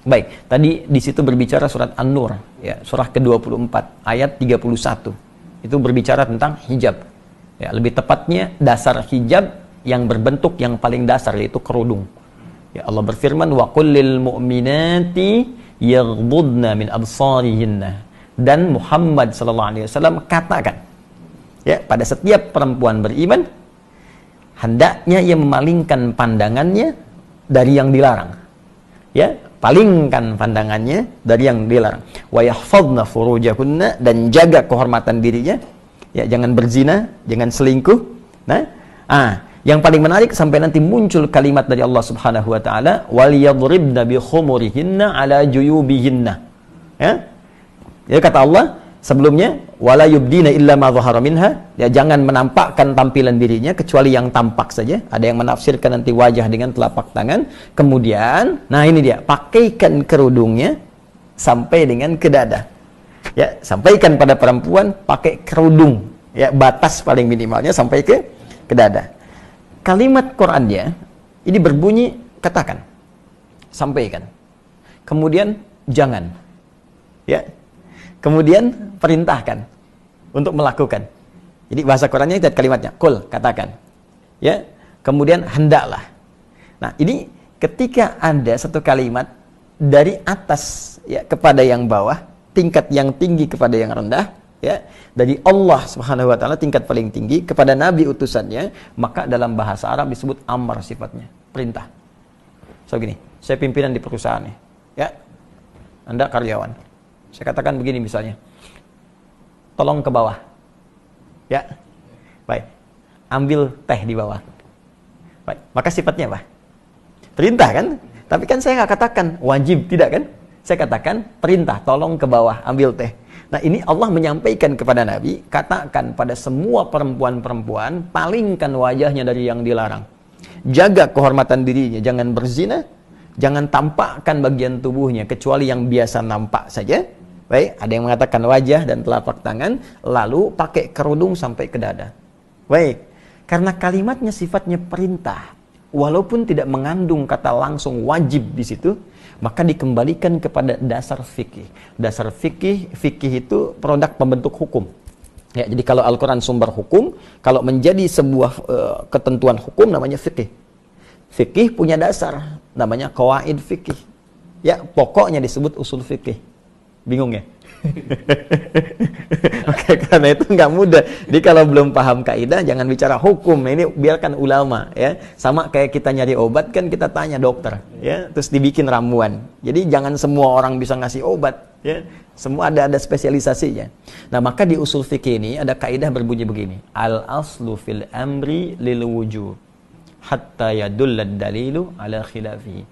Baik, tadi di situ berbicara surat An-Nur, ya, surah ke-24 ayat 31. Itu berbicara tentang hijab. Ya, lebih tepatnya dasar hijab yang berbentuk yang paling dasar, yaitu kerudung. Ya, Allah berfirman, wa qul lil mu'minati yaghdudna min absarihinna. Dan Muhammad sallallahu alaihi wasallam katakan, ya, pada setiap perempuan beriman hendaknya ia memalingkan pandangannya dari yang dilarang. Ya, palingkan pandangannya dari yang dilarang. Wa yahfazna furujahunna, dan jaga kehormatan dirinya. Ya, jangan berzina, jangan selingkuh. Nah, yang paling menarik sampai nanti muncul kalimat dari Allah Subhanahu wa taala, wal yadribna bi khumurihinna ala juyubihinna. Ya. Ya, kata Allah sebelumnya, wala yubdina illa ma dhahara minha, ya, jangan menampakkan tampilan dirinya kecuali yang tampak saja. Ada yang menafsirkan nanti wajah dengan telapak tangan. Kemudian, nah ini dia, pakaikan kerudungnya sampai dengan ke dada. Ya, sampaikan pada perempuan pakai kerudung, ya, batas paling minimalnya sampai ke dada. Kalimat Qur'annya ini berbunyi katakan, sampaikan. Kemudian jangan. Ya. Kemudian perintahkan untuk melakukan. Jadi bahasa Qur'annya itu kalimatnya, kul, katakan. Ya. Kemudian hendaklah. Nah, ini ketika ada satu kalimat dari atas, ya, kepada yang bawah, tingkat yang tinggi kepada yang rendah, ya, dari Allah Subhanahu wa taala tingkat paling tinggi kepada nabi utusannya, maka dalam bahasa Arab disebut amar sifatnya, perintah. So gini, saya pimpinan di perusahaan nih, ya. Anda karyawan. Saya katakan begini misalnya, tolong ke bawah, ya, baik, ambil teh di bawah, baik, maka sifatnya apa? Perintah kan? Tapi kan saya nggak katakan wajib, tidak kan? Saya katakan perintah, tolong ke bawah, ambil teh. Nah, ini Allah menyampaikan kepada Nabi, katakan pada semua perempuan-perempuan, palingkan wajahnya dari yang dilarang, jaga kehormatan dirinya, jangan berzina, jangan tampakkan bagian tubuhnya kecuali yang biasa nampak saja. Baik, ada yang mengatakan wajah dan telapak tangan, lalu pakai kerudung sampai ke dada. Baik, karena kalimatnya sifatnya perintah, walaupun tidak mengandung kata langsung wajib di situ, maka dikembalikan kepada dasar fikih. Dasar fikih itu produk pembentuk hukum. Ya, jadi kalau Al-Quran sumber hukum, kalau menjadi sebuah ketentuan hukum namanya fikih. Fikih punya dasar, namanya qawaid fikih. Ya, pokoknya disebut usul fikih. Bingung ya? Oke, karena itu nggak mudah. Jadi kalau belum paham kaidah, jangan bicara hukum. Ini biarkan ulama, ya. Sama kayak kita nyari obat kan, kita tanya dokter, ya. Terus dibikin ramuan. Jadi jangan semua orang bisa ngasih obat, ya. Semua ada spesialisasinya. Nah, maka di usul fikih ini ada kaidah berbunyi begini: al aslu fil amri lil wujub hatta yadullad dalilu ala khilafihi.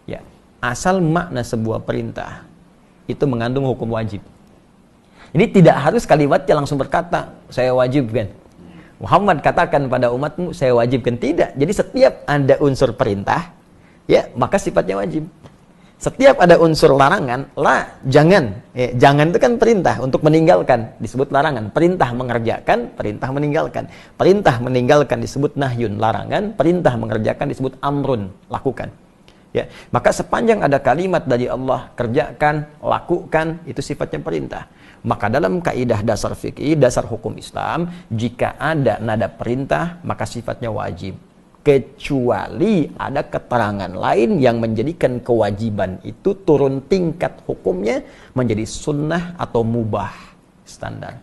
Ya, asal makna sebuah perintah itu mengandung hukum wajib. Jadi tidak harus kalimatnya langsung berkata, saya wajibkan. Muhammad katakan pada umatmu, saya wajibkan. Tidak. Jadi setiap ada unsur perintah, ya, maka sifatnya wajib. Setiap ada unsur larangan, jangan. Ya, jangan itu kan perintah untuk meninggalkan, disebut larangan. Perintah mengerjakan, perintah meninggalkan. Perintah meninggalkan disebut nahyun, larangan. Perintah mengerjakan disebut amrun, lakukan. Ya, maka sepanjang ada kalimat dari Allah, kerjakan, lakukan, itu sifatnya perintah. Maka dalam kaidah dasar fikih, dasar hukum Islam, jika ada nada perintah, maka sifatnya wajib. Kecuali ada keterangan lain yang menjadikan kewajiban itu turun tingkat hukumnya menjadi sunnah atau mubah standar.